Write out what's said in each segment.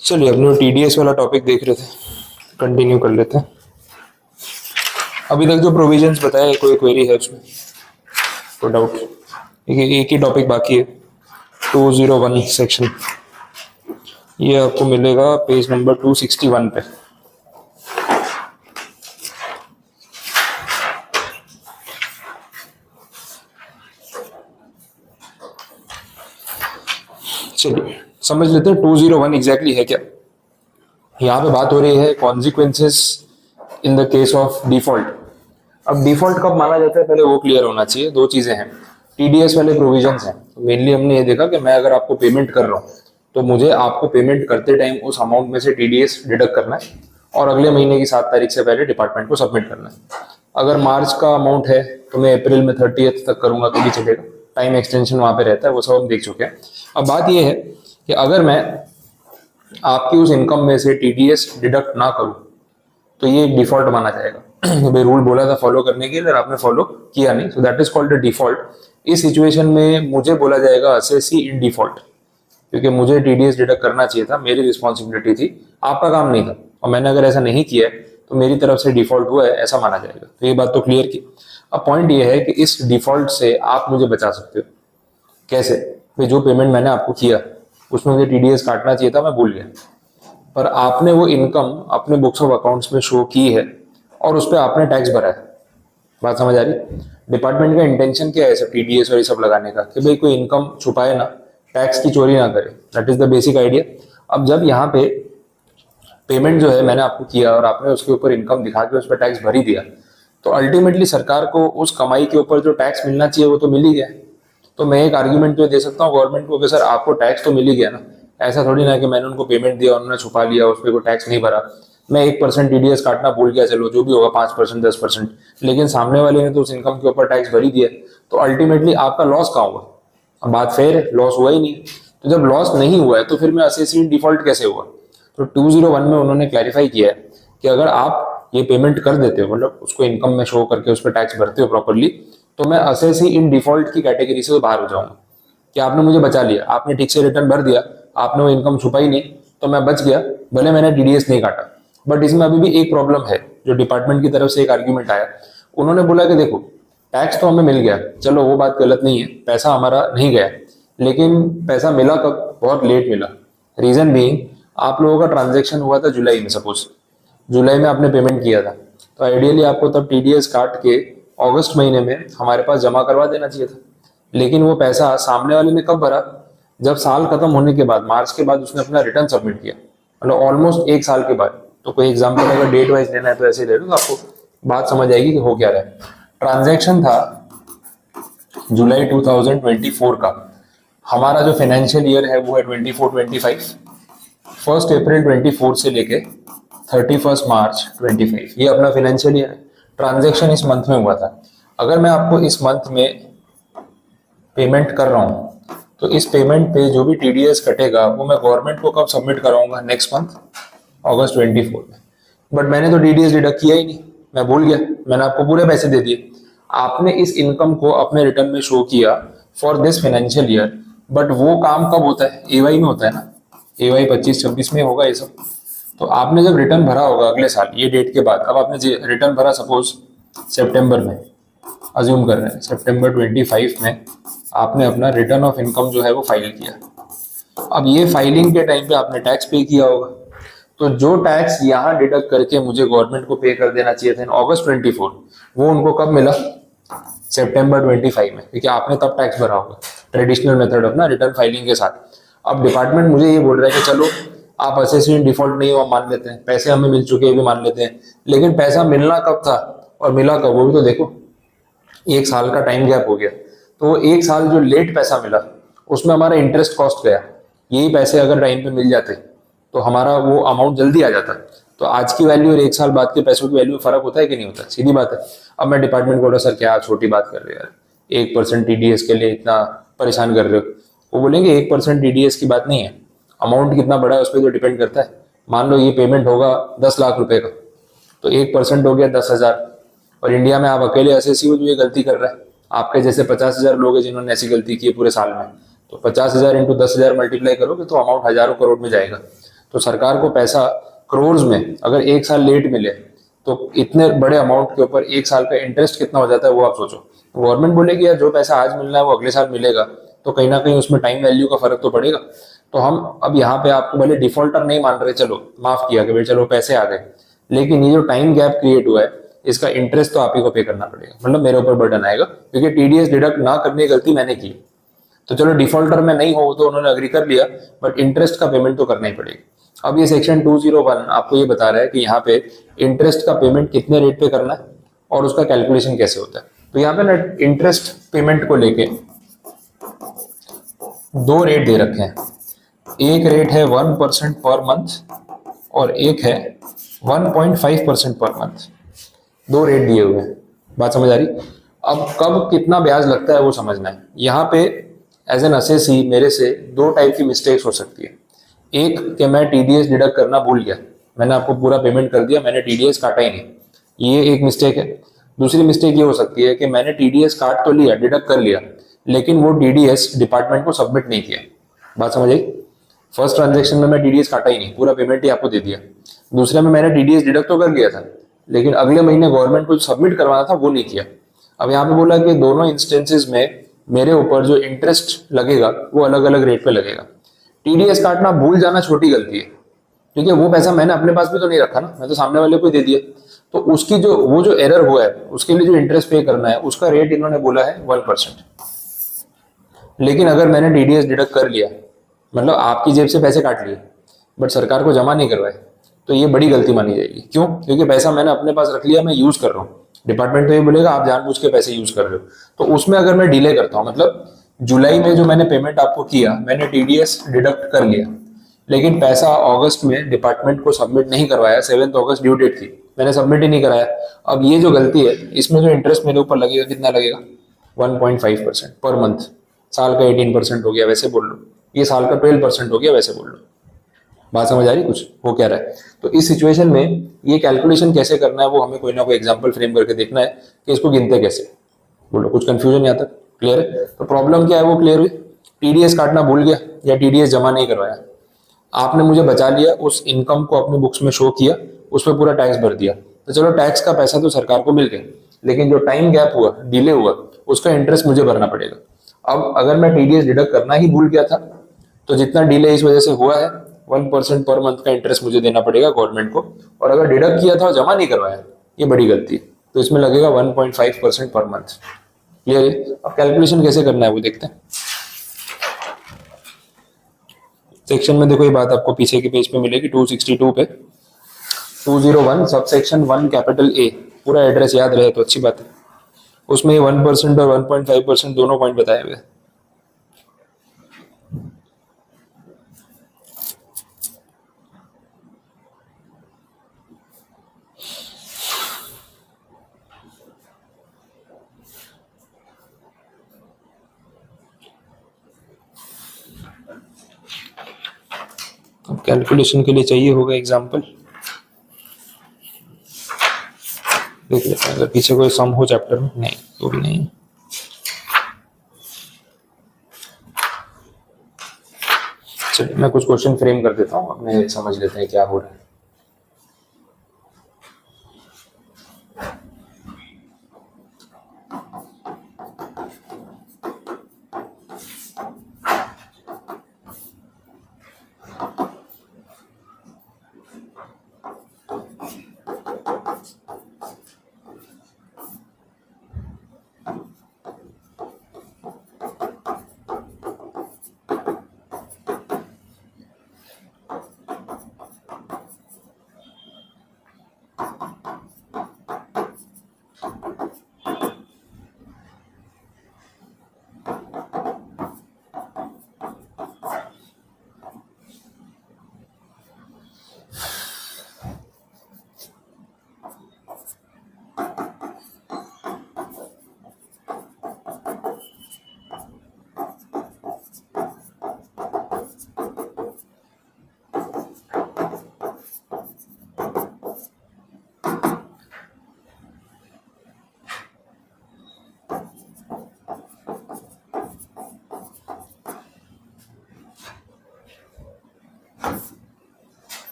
चलिए अपने टीडीएस वाला टॉपिक देख रहे थे, कंटिन्यू कर लेते हैं। अभी तक जो प्रोविजंस बताए, कोई क्वेरी है उसमें, कोई डाउट? एक ही टॉपिक बाकी है, 201 सेक्शन। ये आपको मिलेगा पेज नंबर 261 पे। चलिए समझ लेते हैं 201 एग्जैक्टली है क्या। यहाँ पे बात हो रही है consequences in the case of default. अब डिफॉल्ट कब माना जाता है, पहले वो क्लियर होना चाहिए। दो चीजें हैं, टीडीएस वाले प्रोविजंस हैं। मेनली हमने ये देखा कि मैं अगर आपको पेमेंट कर रहा हूँ तो मुझे आपको पेमेंट करते टाइम उस अमाउंट में से टीडीएस डिडक्ट करना है और अगले महीने की 7 तारीख से पहले डिपार्टमेंट को सबमिट करना है। अगर मार्च का अमाउंट है तो मैं अप्रैल में 30th तक करूंगा तो भी चलेगा, टाइम एक्सटेंशन वहां पे रहता है, वो सब हम देख चुके हैं। अब बात यह है कि अगर मैं आपकी उस इनकम में से टीडीएस डिडक्ट ना करूं तो ये डिफॉल्ट माना जाएगा। भाई रूल बोला था फॉलो करने के लिए, आपने फॉलो किया नहीं, so that is called a default. इस सिचुएशन में मुझे बोला जाएगा असेसी इन डिफॉल्ट, क्योंकि मुझे टीडीएस डिडक्ट करना चाहिए था, मेरी रिस्पॉन्सिबिलिटी थी, आपका काम नहीं था, और मैंने अगर ऐसा नहीं किया है तो मेरी तरफ से डिफॉल्ट हुआ है, ऐसा माना जाएगा। तो ये बात तो क्लियर की। अब पॉइंट ये है कि इस डिफॉल्ट से आप मुझे बचा सकते हो। कैसे? भाई जो पेमेंट मैंने आपको किया उसमें मुझे टीडीएस काटना चाहिए था, मैं भूल गया, पर आपने वो इनकम अपने बुक्स ऑफ अकाउंट्स में शो की है और उस पर आपने टैक्स भरा है। बात समझ आ रही? डिपार्टमेंट का इंटेंशन क्या है सब टीडीएस और ये सब लगाने का, कि भाई कोई इनकम छुपाए ना, टैक्स की चोरी ना करे। That is the basic idea. अब जब यहाँ पे पेमेंट जो है मैंने आपको किया और आपने उसके ऊपर इनकम दिखा के उस पर टैक्स भर ही दिया, तो अल्टीमेटली सरकार को उस कमाई के ऊपर जो टैक्स मिलना चाहिए वो तो मिल ही गया। तो मैं एक आर्ग्यूमेंट तो दे सकता हूँ गवर्नमेंट को कि सर आपको टैक्स तो मिल ही गया ना, ऐसा थोड़ी ना कि मैंने उनको पेमेंट दिया, उन्होंने छुपा लिया, उस पर कोई टैक्स नहीं भरा, मैं 1% टीडीएस काटना भूल गया, चलो जो भी होगा 5% 10%, लेकिन सामने वाले ने तो उस इनकम के ऊपर टैक्स भर ही दिया, तो अल्टीमेटली आपका लॉस कहाँ हुआ? अब बात फेयर है, लॉस हुआ ही नहीं। तो जब लॉस नहीं हुआ है तो फिर मैं असेसी इन डिफॉल्ट कैसे हुआ? तो 201 में उन्होंने क्लैरिफाई किया है कि अगर आप ये पेमेंट कर देते हो, मतलब उसको इनकम में शो करके उस पर टैक्स भरते हो प्रॉपरली, तो मैं असेसी इन डिफॉल्ट की कैटेगरी से बाहर हो जाऊंगा कि आपने मुझे बचा लिया, आपने ठीक से रिटर्न भर दिया, आपने वो इनकम छुपाई नहीं, तो मैं बच गया, भले मैंने टीडीएस नहीं काटा। बट इसमें अभी भी एक प्रॉब्लम है, जो डिपार्टमेंट की तरफ से एक आर्ग्यूमेंट आया। उन्होंने बोला कि देखो टैक्स तो हमें मिल गया, चलो वो बात गलत नहीं है, पैसा हमारा नहीं गया, लेकिन पैसा मिला कब? बहुत लेट मिला। रीजन बीइंग, आप लोगों का ट्रांजेक्शन हुआ था जुलाई में, सपोज जुलाई में आपने पेमेंट किया था, तो आइडियली आपको तब टीडीएस काट के अगस्त महीने में हमारे पास जमा करवा देना चाहिए था। लेकिन वो पैसा सामने वाले ने कब भरा? जब साल खत्म होने के बाद, मार्च के बाद उसने अपना रिटर्न सबमिट किया, मतलब ऑलमोस्ट 1 साल के बाद। तो कोई एग्जांपल अगर डेट वाइज लेना है तो ऐसे ले लो, तो आपको बात समझ आएगी कि हो क्या रहा है। ट्रांजैक्शन था जुलाई 2024 का, हमारा जो फाइनेंशियल ईयर है वो है 24-25, 1 अप्रैल 24 से लेके 31 मार्च 25, ये अपना फाइनेंशियल ईयर है। ट्रांजैक्शन इस मंथ में हुआ था। अगर मैं आपको इस मंथ में पेमेंट कर रहा हूँ तो इस पेमेंट पे जो भी टीडीएस कटेगा वो मैं गवर्नमेंट को कब सबमिट कराऊंगा? नेक्स्ट मंथ अगस्त 24 में। बट मैंने तो टीडीएस डिडक्ट किया ही नहीं, मैं भूल गया, मैंने आपको पूरे पैसे दे दिए। आपने इस इनकम को अपने रिटर्न में शो किया for this financial year, but वो काम कब होता है? एवाई में होता है ना, एवाई 25-26 में होगा ये सब। तो आपने जब रिटर्न भरा होगा अगले साल ये डेट के बाद, अब आपने रिटर्न भरा सपोज सितंबर में, अज्यूम कर रहे हैं सितंबर 25 में आपने अपना रिटर्न ऑफ इनकम जो है वो फाइल किया। अब ये फाइलिंग के टाइम पे आपने टैक्स पे किया होगा, तो जो टैक्स यहाँ डिडक्ट करके मुझे गवर्नमेंट को पे कर देना चाहिए था इन अगस्त 24, वो उनको कब मिला? सितंबर 25 में, क्योंकि आपने तब टैक्स भरा होगा ट्रेडिशनल मेथड ऑफ ना रिटर्न फाइलिंग के साथ। अब डिपार्टमेंट मुझे ये बोल रहा है कि चलो आप असेसी इन डिफॉल्ट नहीं हो, हम मान लेते हैं, पैसे हमें मिल चुके हैं भी मान लेते हैं, लेकिन पैसा मिलना कब था और मिला कब वो भी तो देखो। 1 साल का टाइम गैप हो गया, तो 1 साल जो लेट पैसा मिला उसमें हमारा इंटरेस्ट कॉस्ट गया। यही पैसे अगर टाइम पे मिल जाते तो हमारा वो अमाउंट जल्दी आ जाता। तो आज की वैल्यू और 1 साल बाद के पैसों की वैल्यू में फर्क होता है कि नहीं होता? सीधी बात है। अब मैं डिपार्टमेंट को बोला सर क्या छोटी बात कर रहे हो यार, 1% टीडीएस के लिए इतना परेशान कर रहे हो? वो बोलेंगे 1% टीडीएस की बात नहीं है, अमाउंट कितना बड़ा है उस पर तो डिपेंड करता है। मान लो ये पेमेंट होगा 10 लाख रुपए का, तो 1% हो गया 10,000, और इंडिया में आप अकेले असेसी हो जो ये गलती कर रहा है, आपके जैसे 50,000 लोग हैं जिन्होंने ऐसी गलती की है पूरे साल में, तो 50,000 इंटू 10,000 मल्टीप्लाई करोगे तो अमाउंट हजारों करोड़ में जाएगा। तो सरकार को पैसा करोड़ में अगर एक साल लेट मिले तो इतने बड़े अमाउंट के ऊपर एक साल का इंटरेस्ट कितना हो जाता है वो आप सोचो। गवर्नमेंट बोलेगी यार जो पैसा आज मिलना है वो अगले साल मिलेगा, तो कहीं ना कहीं उसमें टाइम वैल्यू का फर्क तो पड़ेगा। तो हम अब यहाँ पे आपको भले डिफॉल्टर नहीं मान रहे, चलो माफ किया कि भाई चलो पैसे आ गए, लेकिन ये जो टाइम गैप क्रिएट हुआ है इसका इंटरेस्ट तो आप ही को पे करना पड़ेगा, मतलब मेरे ऊपर बर्डन आएगा, क्योंकि टीडीएस डिडक्ट ना करने की गलती मैंने की। तो चलो डिफॉल्टर में नहीं हो तो उन्होंने अग्री कर लिया, बट इंटरेस्ट का पेमेंट तो करना ही पड़ेगा। अब ये सेक्शन 201 आपको ये बता रहा है कि यहाँ पे इंटरेस्ट का पेमेंट कितने रेट पे करना है और उसका कैलकुलेशन कैसे होता है। तो यहाँ पे ना इंटरेस्ट पेमेंट को लेके दो रेट दे रखे हैं, एक रेट है 1% पर मंथ और एक है 1.5% पर मंथ। दो रेट दिए हुए हैं, बात समझ आ रही। अब कब कितना ब्याज लगता है वो समझना है। यहाँ पे एज एन असेसी मेरे से दो टाइप की मिस्टेक्स हो सकती है। एक कि मैं टीडीएस डिडक्ट करना भूल गया, मैंने आपको पूरा पेमेंट कर दिया, मैंने टीडीएस काटा ही नहीं, ये एक मिस्टेक है। दूसरी मिस्टेक ये हो सकती है कि मैंने टीडीएस काट तो लिया, डिडक्ट कर लिया, लेकिन वो टीडीएस डिपार्टमेंट को सबमिट नहीं किया। बात समझ आई। फर्स्ट ट्रांजेक्शन में मैं टीडीएस काटा ही नहीं, पूरा पेमेंट ही आपको दे दिया। दूसरे में मैंने टीडीएस डिडक्ट तो कर लिया था, लेकिन अगले महीने गवर्नमेंट को सबमिट करवाना था वो नहीं किया। अब यहाँ पे बोला कि दोनों इंस्टेंसेस में मेरे ऊपर जो इंटरेस्ट लगेगा वो अलग अलग रेट पे लगेगा। टीडीएस काटना भूल जाना छोटी गलती है, क्योंकि वो पैसा मैंने अपने पास भी तो नहीं रखा ना, मैं तो सामने वाले को ही दे दिया। तो उसकी जो वो जो एरर हुआ है उसके लिए जो इंटरेस्ट पे करना है उसका रेट इन्होंने बोला है 1%। लेकिन अगर मैंने टीडीएस डिडक्ट कर लिया, मतलब आपकी जेब से पैसे काट लिए बट सरकार को जमा नहीं करवाए, तो ये बड़ी गलती मानी जाएगी। क्यों? क्योंकि पैसा मैंने अपने पास रख लिया, मैं यूज कर रहा हूँ, डिपार्टमेंट तो ये बोलेगा आप जानबूझ के पैसे यूज कर रहे हो। तो उसमें अगर मैं डिले करता हूँ, मतलब जुलाई में जो मैंने पेमेंट आपको किया मैंने टीडीएस डिडक्ट कर लिया, लेकिन पैसा अगस्त में डिपार्टमेंट को सबमिट नहीं करवाया, 7 अगस्त ड्यू डेट थी, मैंने सबमिट ही नहीं कराया। अब ये जो गलती है इसमें जो इंटरेस्ट मेरे ऊपर लगेगा कितना लगेगा? 1.5% पर मंथ। साल का 18% हो गया वैसे बोल लो, ये साल का 12% हो गया वैसे बोल लो। बात समझ आ रही कुछ हो क्या रहा है? तो इस सिचुएशन में ये कैलकुलेशन कैसे करना है वो हमें कोई ना कोई एग्जांपल फ्रेम करके देखना है कि इसको गिनते कैसे। बोलो कुछ कंफ्यूजन यहाँ तक क्लियर है? तो प्रॉब्लम क्या है वो क्लियर हुई। टीडीएस काटना भूल गया या टीडीएस जमा नहीं करवाया, आपने मुझे बचा लिया, उस इनकम को अपने बुक्स में शो किया, उस पर पूरा टैक्स भर दिया, तो चलो टैक्स का पैसा तो सरकार को मिल गया, लेकिन जो टाइम गैप हुआ, डिले हुआ, उसका इंटरेस्ट मुझे भरना पड़ेगा। अब अगर मैं टीडीएस डिडक्ट करना ही भूल गया था तो जितना डिले इस वजह से हुआ है 1% पर मंथ का इंटरेस्ट मुझे देना पड़ेगा गवर्नमेंट को। और अगर डिडक्ट किया था और जमा नहीं करवाया, ये बड़ी गलती है, तो इसमें लगेगा 1.5% पर मंथ। क्लियर है? अब कैलकुलेशन कैसे करना है वो देखते हैं। सेक्शन में देखो ये बात आपको पीछे के पेज पे मिलेगी 262 पे, 201 सब सेक्शन 1 कैपिटल ए, पूरा एड्रेस याद रहे तो अच्छी बात है। उसमें 1% और 1.5% दोनों पॉइंट बताए हुए। अब कैलकुलेशन के लिए चाहिए होगा एग्जांपल, देख लेते हैं अगर पीछे कोई सम हो चैप्टर में। नहीं तो भी नहीं। चलिए मैं कुछ क्वेश्चन फ्रेम कर देता हूँ, अपने समझ लेते हैं क्या हो रहा है।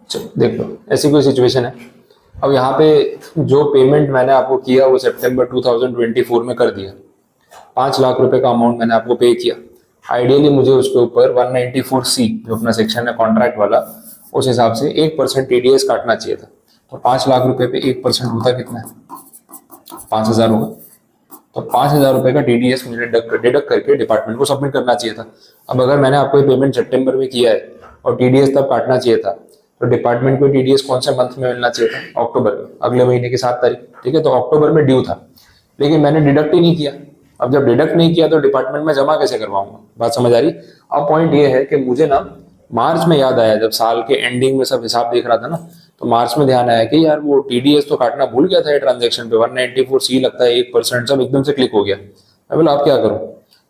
चलो देख लो, ऐसी कोई सिचुएशन है। अब यहाँ पे जो पेमेंट मैंने आपको किया वो सितंबर 2024 में कर दिया। 5 लाख रुपए का अमाउंट मैंने आपको पे किया। आइडियली मुझे उसके ऊपर 194C जो अपना सेक्शन है कॉन्ट्रैक्ट वाला, उस हिसाब से 1% TDS काटना चाहिए था। तो 5 लाख रुपए पे 1% होता कितना है? 5,000 होगा। तो 5,000 रुपए का TDS मुझे डिडक्ट करके डिपार्टमेंट को सबमिट करना चाहिए था। अब अगर मैंने आपको ये पेमेंट सितंबर में किया है और TDS तब काटना चाहिए था, तो डिपार्टमेंट को TDS कौन से मंथ में मिलना चाहिए था? अक्टूबर में, अगले महीने की 7 तारीख। ठीक है, तो अक्टूबर में ड्यू था, लेकिन मैंने डिडक्ट ही नहीं किया। अब जब डिडक्ट नहीं किया तो डिपार्टमेंट में जमा कैसे करवाऊंगा? बात समझ आ रही? अब पॉइंट ये है कि मुझे ना मार्च में याद आया, जब साल के एंडिंग में सब हिसाब देख रहा था ना, तो मार्च में ध्यान आया कि यार वो TDS तो काटना भूल गया था ये ट्रांजेक्शन पे। 194C लगता है, 1%, सब एकदम से क्लिक हो गया। मैं बोला अब क्या करूं?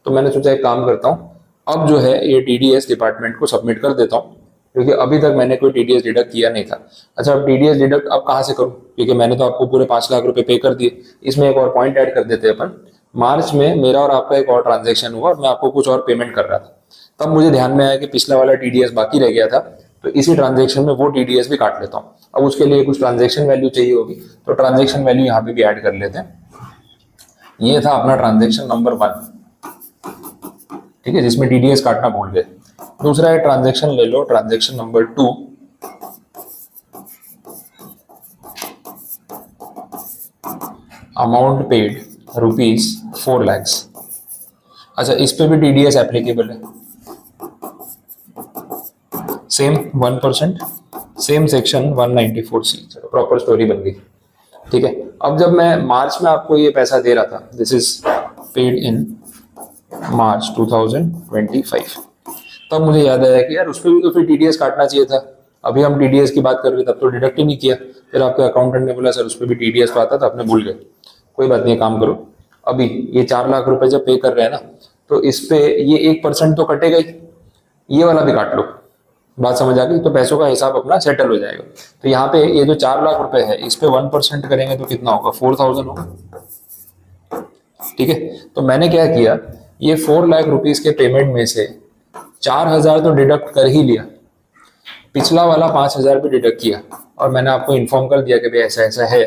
तो मैंने सोचा एक काम करता हूँ, अब जो है ये TDS डिपार्टमेंट को सबमिट कर देता हूँ, क्योंकि अभी तक मैंने कोई TDS डिडक्ट किया नहीं था। अच्छा, अब TDS डिडक्ट अब कहाँ से करूँ? क्योंकि मैंने तो आपको पूरे 5 लाख रुपए पे कर दिए। इसमें एक और पॉइंट ऐड कर देते हैं अपन। मार्च में मेरा और आपका एक और ट्रांजेक्शन हुआ और मैं आपको कुछ और पेमेंट कर रहा था। तब मुझे ध्यान में आया कि पिछला वाला TDS बाकी रह गया था, तो इसी ट्रांजेक्शन में वो TDS भी काट लेता हूँ। अब उसके लिए कुछ ट्रांजेक्शन वैल्यू चाहिए होगी, तो ट्रांजेक्शन वैल्यू यहाँ पे भी ऐड कर लेते हैं। ये था अपना ट्रांजेक्शन नंबर 1, ठीक है, जिसमें TDS काटना भूल गए। दूसरा है ट्रांजेक्शन ले लो, transaction number 2। Amount paid ₹4 lakh. अच्छा, इस पे भी TDS एप्लीकेबल है, सेम 1%, सेम सेक्शन 194C। चलो, प्रॉपर स्टोरी बन गई। ठीक है, अब जब मैं मार्च में आपको ये पैसा दे रहा था, दिस इज पेड इन मार्च 2025, तब मुझे याद आया कि यार उस पर भी तो फिर TDS काटना चाहिए था। अभी हम TDS की बात कर रहे थे, तब तो डिडक्ट ही नहीं किया। फिर आपके अकाउंटेंट ने बोला सर उस पर भी TDS तो आता था, आपने भूल गए। कोई बात नहीं, काम करो, अभी ये 4 लाख रुपए जब पे कर रहे हैं ना, तो इस पे ये 1% तो कटेगा ही, ये वाला भी काट लो। बात समझ आ गई? तो पैसों का हिसाब अपना सेटल हो जाएगा। तो यहाँ पे ये जो 4 लाख रुपए है, इस पे 1% करेंगे तो कितना होगा? 4,000 होगा। ठीक है, तो मैंने क्या किया, ये 4 लाख रुपीज के पेमेंट में से 4,000 तो डिडक्ट कर ही लिया, पिछला वाला 5,000 भी डिडक्ट किया, और मैंने आपको इन्फॉर्म कर दिया कि भाई ऐसा ऐसा है,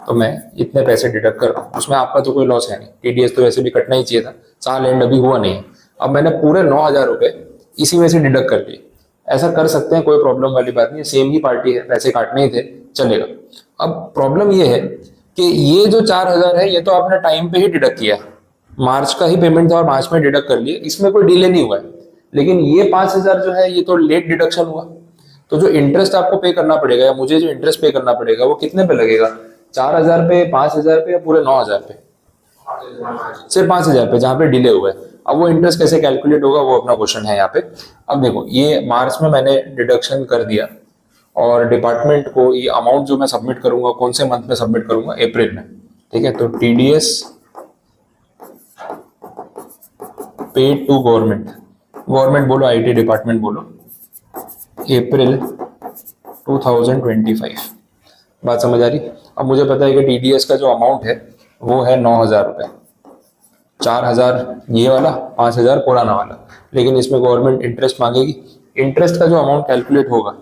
तो मैं इतने पैसे डिडक्ट कर रहा हूँ। उसमें आपका तो कोई लॉस है नहीं, TDS तो वैसे भी कटना ही चाहिए था, साल एंड अभी हुआ नहीं है। अब मैंने पूरे 9,000 रुपए इसी में से डिडक्ट कर लिए। ऐसा कर सकते हैं, कोई प्रॉब्लम वाली बात नहीं है, सेम ही पार्टी है, पैसे काटने ही थे, चलेगा। अब प्रॉब्लम ये है कि ये जो 4,000 है, ये तो आपने टाइम पे ही डिडक्ट किया, मार्च का ही पेमेंट था और मार्च में डिडक्ट कर लिए, इसमें कोई डिले नहीं हुआ है। लेकिन ये 5,000 जो है, ये तो लेट डिडक्शन हुआ। तो जो इंटरेस्ट आपको पे करना पड़ेगा, या मुझे जो इंटरेस्ट पे करना पड़ेगा, वो कितने पे लगेगा? 4,000 पे, 5,000 पे, या पूरे 9,000 पे? सिर्फ 5,000 पे, जहाँ पे डिले हुआ है। अब वो इंटरेस्ट कैसे कैलकुलेट होगा, वो अपना क्वेश्चन है यहाँ पे। अब देखो, ये मार्च में मैंने डिडक्शन कर दिया, और डिपार्टमेंट को ये अमाउंट जो मैं सबमिट करूंगा, कौन से मंथ में सबमिट करूंगा? अप्रैल में। ठीक है, तो TDS paid to government, government बोलो, IT डिपार्टमेंट बोलो, अप्रैल 2025। बात समझ आ रही? अब मुझे पता है कि TDS का जो अमाउंट है वो है 9,000 रुपए, 4,000 ये वाला, 5,000 पुराना वाला, लेकिन इसमें गवर्नमेंट इंटरेस्ट मांगेगी। इंटरेस्ट का जो अमाउंट कैलकुलेट होगा,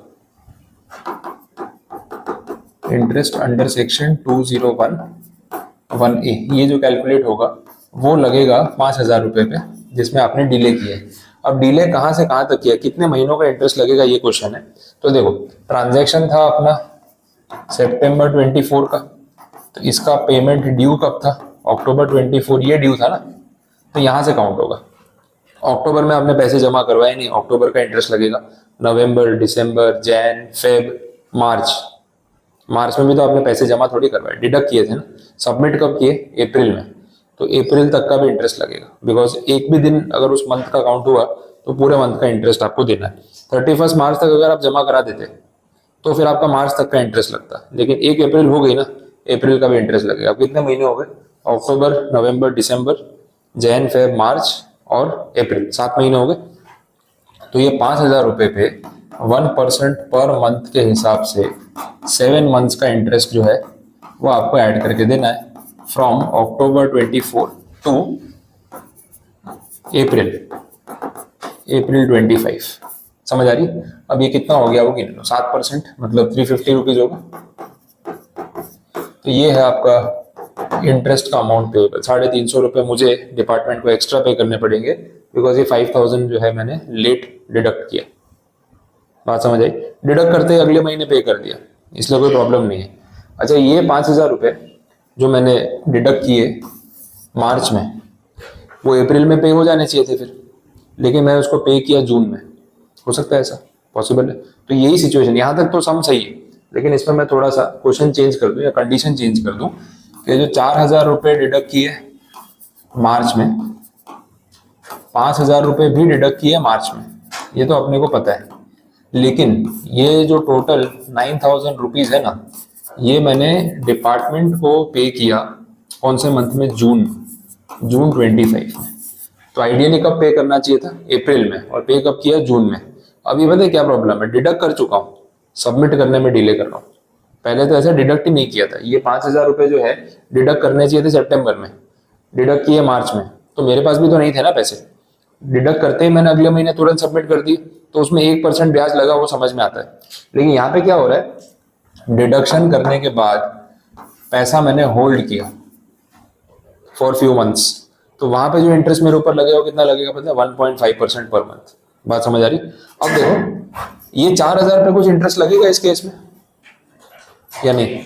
इंटरेस्ट अंडर सेक्शन 2011A, ये जो कैलकुलेट होगा वो लगेगा 5,000 रुपए पे, जिसमें आपने डिले किया है। अब डिले कहाँ से कहाँ तक किया, कितने महीनों का इंटरेस्ट लगेगा, ये क्वेश्चन है। तो देखो, ट्रांजैक्शन था अपना सितंबर 24 का, तो इसका पेमेंट ड्यू कब था? अक्टूबर 24, ये ड्यू था ना, तो यहाँ से काउंट होगा। अक्टूबर में आपने पैसे जमा करवाए नहीं, अक्टूबर का इंटरेस्ट लगेगा। नवंबर, दिसंबर, जैन, फेब, मार्च, मार्च में भी तो आपने पैसे जमा थोड़ी करवाए, डिडक्ट किए थे ना। सबमिट कब किए? अप्रैल में, तो अप्रैल तक का भी इंटरेस्ट लगेगा, बिकॉज एक भी दिन अगर उस मंथ का काउंट हुआ तो पूरे मंथ का इंटरेस्ट आपको देना है। 31 मार्च तक अगर आप जमा करा देते तो फिर आपका मार्च तक का इंटरेस्ट लगता, लेकिन 1 अप्रैल हो गई ना, अप्रैल का भी इंटरेस्ट लगेगा। अब कितने महीने हो गए? अक्टूबर, नवंबर, दिसंबर, जैन, फेब, मार्च और अप्रैल, 7 महीने हो गए। तो ये 5,000 रुपए पे 1% पर मंथ के हिसाब से 7 मंथ्स का इंटरेस्ट जो है वो आपको ऐड करके देना है, फ्रॉम अक्टूबर 24 टू अप्रैल 25। समझ आ रही? अब ये कितना हो गया वो गिन लो, 7%, मतलब 350 रुपीज होगा। तो ये है आपका इंटरेस्ट का अमाउंट पेएबल। 350 रुपये मुझे डिपार्टमेंट को एक्स्ट्रा पे करने पड़ेंगे, बिकॉज ये 5000 जो है मैंने लेट डिडक्ट किया। बात समझ आई? डिडक्ट करते ही अगले महीने पे कर दिया, इसलिए कोई प्रॉब्लम नहीं है। अच्छा, ये 5000 रुपये जो मैंने डिडक्ट किए मार्च में, वो अप्रैल में पे हो जाने चाहिए थे फिर, लेकिन मैं उसको पे किया जून में। हो सकता है ऐसा? पॉसिबल है। तो यही सिचुएशन, यहाँ तक तो सम सही है, लेकिन इसमें मैं थोड़ा सा क्वेश्चन चेंज कर दूं या कंडीशन चेंज कर दूं कि जो 4000 रुपये डिडक्ट किए मार्च में, 5000 रुपये भी डिडक्ट किए मार्च में, ये तो अपने को पता है। लेकिन ये जो टोटल 9000 रुपीज है ना, ये मैंने डिपार्टमेंट को पे किया कौन से मंथ में? जून 25 में। तो आइडियली कब पे करना चाहिए था? अप्रैल में, और पे कब किया? जून में। अभी पता है क्या प्रॉब्लम है? डिडक्ट कर चुका हूँ, सबमिट करने में डिले कर रहा हूँ। पहले तो ऐसा डिडक्ट ही नहीं किया था। ये 5000 रुपये जो है डिडक्ट करने चाहिए थे सितंबर में, डिडक्ट किए मार्च में, तो मेरे पास भी तो नहीं थे ना पैसे। डिडक्ट करते ही मैंने अगले महीने तुरंत सबमिट कर दी, तो उसमें 1% ब्याज लगा, वो समझ में आता है। लेकिन यहाँ पे क्या हो रहा है? डिडक्शन करने के बाद पैसा मैंने होल्ड किया फॉर फ्यू मंथ्स, तो वहां पे जो इंटरेस्ट मेरे ऊपर लगेगा, कितना लगेगा पता है? 1.5% पर मंथ। बात समझ आ रही? अब देखो, ये 4000 रुपये कुछ इंटरेस्ट लगेगा इस केस में या नहीं?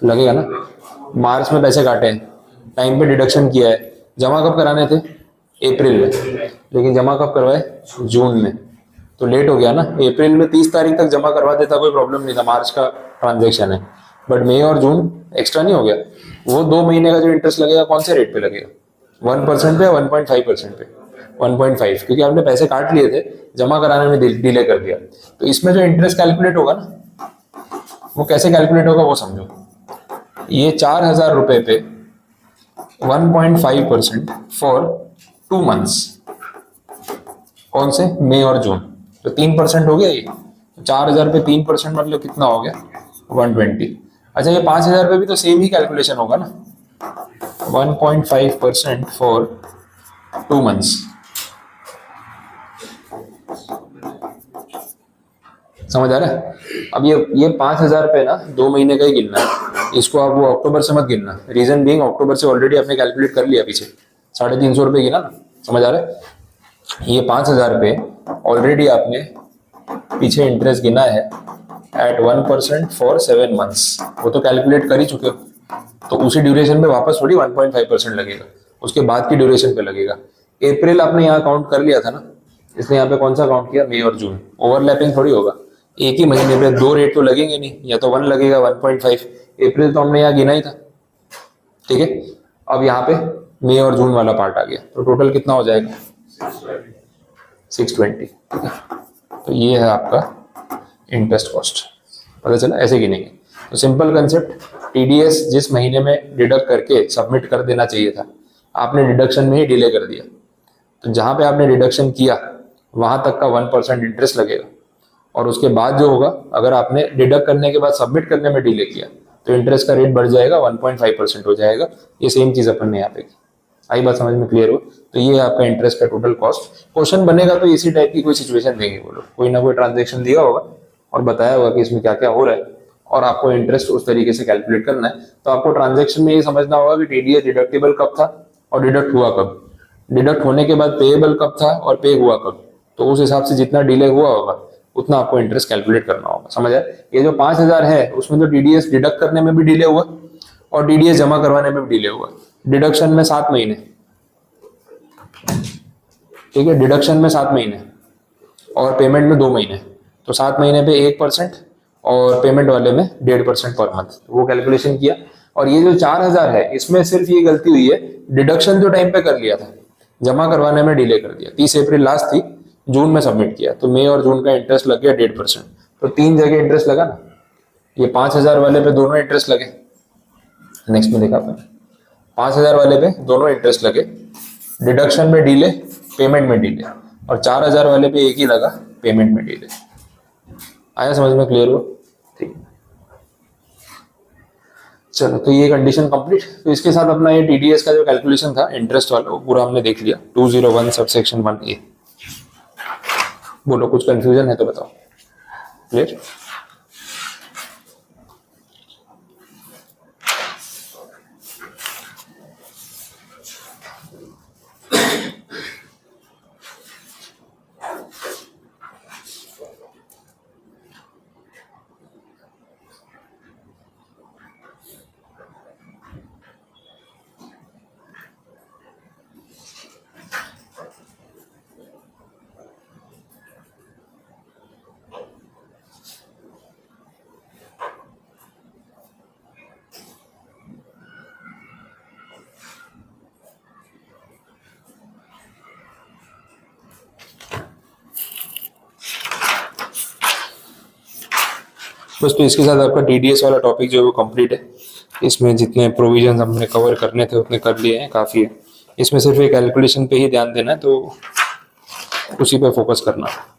लगेगा ना। मार्च में पैसे काटे हैं, टाइम पे डिडक्शन किया है, जमा कब कराने थे? अप्रैल में, लेकिन जमा कब करवाए? जून में। तो लेट हो गया ना। अप्रैल में 30 तारीख तक जमा करवा देता, कोई प्रॉब्लम नहीं था, मार्च का ट्रांजेक्शन है। बट मई और जून एक्स्ट्रा नहीं हो गया? वो 2 महीने का जो इंटरेस्ट लगेगा कौन से रेट पे लगेगा? 1% पे, 1.5% पे? 1.5, क्योंकि आपने पैसे काट लिए थे, जमा कराने में डिले कर दिया। तो इसमें जो इंटरेस्ट कैलकुलेट होगा ना, वो कैसे कैलकुलेट होगा वो समझो। ये 4000 रुपये पे 1.5% फॉर 2 मंथ्स, कौन से? मई और जून। तो 3% हो गया ये। 4000 पे 3% मतलब कितना हो गया? 120। अच्छा, ये 5000 पे भी तो सेम ही कैलकुलेशन होगा ना, 1.5% फॉर 2 मंथ्स। समझ आ रहा है? अब ये 5000 पे ना 2 महीने का ही गिनना है, इसको आप वो अक्टूबर से मत गिनना। रीजन बीइंग, अक्टूबर से ऑलरेडी आपने कैलकुलेट कर लिया पीछे, 350 रुपये गिना ना। समझ आ रहा है? ये 5000 पे ऑलरेडी आपने पीछे इंटरेस्ट गिना है एट 1% फॉर 7 मंथ्स, वो तो कैलकुलेट कर ही चुके हो। तो उसी ड्यूरेशन पे वापस थोड़ी 1.5% लगेगा, उसके बाद की ड्यूरेशन पे लगेगा। अप्रैल आपने यहाँ काउंट कर लिया था ना, इसने यहाँ पे कौन सा काउंट किया? मई और जून। ओवरलैपिंग थोड़ी होगा, एक ही महीने पे 2 रेट तो लगेंगे नहीं, या तो 1 लगेगा 1.5। अप्रैल तो हमने यहाँ गिना ही था, ठीक है। अब यहाँ पे मई और जून वाला पार्ट आ गया, तो टोटल कितना हो जाएगा? 620, ठीक है। तो ये है आपका इंटरेस्ट कॉस्ट, पता चला? ऐसे गिनेंगे। तो सिंपल कंसेप्ट, टीडीएस जिस महीने में डिडक्ट करके सबमिट कर देना चाहिए था, आपने डिडक्शन में ही डिले कर दिया, तो जहां पे आपने डिडक्शन किया वहां तक का 1% इंटरेस्ट लगेगा। और उसके बाद जो होगा, अगर आपने डिडक्ट करने के बाद सबमिट करने में डिले किया, तो इंटरेस्ट का रेट बढ़ जाएगा, 1.5% हो जाएगा। ये सेम चीज अपन ने यहाँ पे की। आई बात समझ में? क्लियर हो? तो ये आपका इंटरेस्ट का टोटल कॉस्ट। क्वेश्चन बनेगा तो इसी टाइप की कोई सिचुएशन देंगे वो लोग, कोई ना कोई ट्रांजेक्शन दिया होगा और बताया होगा कि इसमें क्या क्या हो रहा है, और आपको इंटरेस्ट उस तरीके से कैलकुलेट करना है। तो आपको ट्रांजेक्शन में ये समझना होगा कि टीडीएस डिडक्टेबल कब था और डिडक्ट हुआ कब, डिडक्ट होने के बाद पेएबल कब था और पे हुआ कब। तो उस हिसाब से जितना डिले हुआ होगा उतना आपको इंटरेस्ट कैलकुलेट करना होगा। समझ आए? ये जो 5000 है उसमें तो टीडीएस डिडक्ट करने में भी डिले हुआ और टीडीएस जमा करवाने में भी डिले हुआ। डिडक्शन में 7 महीने, ठीक है, डिडक्शन में 7 महीने और पेमेंट में 2 महीने, तो 7 महीने पे 1% और पेमेंट वाले में 1.5% पर मंथ, वो कैलकुलेशन किया। और ये जो 4000 है इसमें सिर्फ ये गलती हुई है, डिडक्शन जो टाइम पे कर लिया था, जमा करवाने में डिले कर दिया। 30 अप्रैल लास्ट थी, जून में सबमिट किया, तो मई और जून का इंटरेस्ट लग गया 1.5%। तो 3 जगह इंटरेस्ट लगा ना। ये 5000 वाले पे दोनों इंटरेस्ट लगे, नेक्स्ट में देखा अपन, 5000 वाले पे दोनों इंटरेस्ट लगे, डिडक्शन में डिले, पेमेंट में डिले, और 4000 वाले पे एक ही लगा, पेमेंट में डिले। आया समझ में? क्लियर हो? ठीक है, चलो। तो ये कंडीशन कंप्लीट। तो इसके साथ अपना ये टीडीएस का जो कैलकुलेशन था इंटरेस्ट वाला, वो पूरा हमने देख लिया। 201 सबसेक्शन 1A। बोलो, कुछ कंफ्यूजन है तो बताओ। क्लियर? बस, तो इसके साथ आपका टीडीएस वाला टॉपिक जो है वो कंप्लीट है। इसमें जितने प्रोविजन हमने कवर करने थे उतने कर लिए हैं, काफ़ी है। इसमें सिर्फ एक कैलकुलेशन पे ही ध्यान देना है, तो उसी पे फोकस करना है।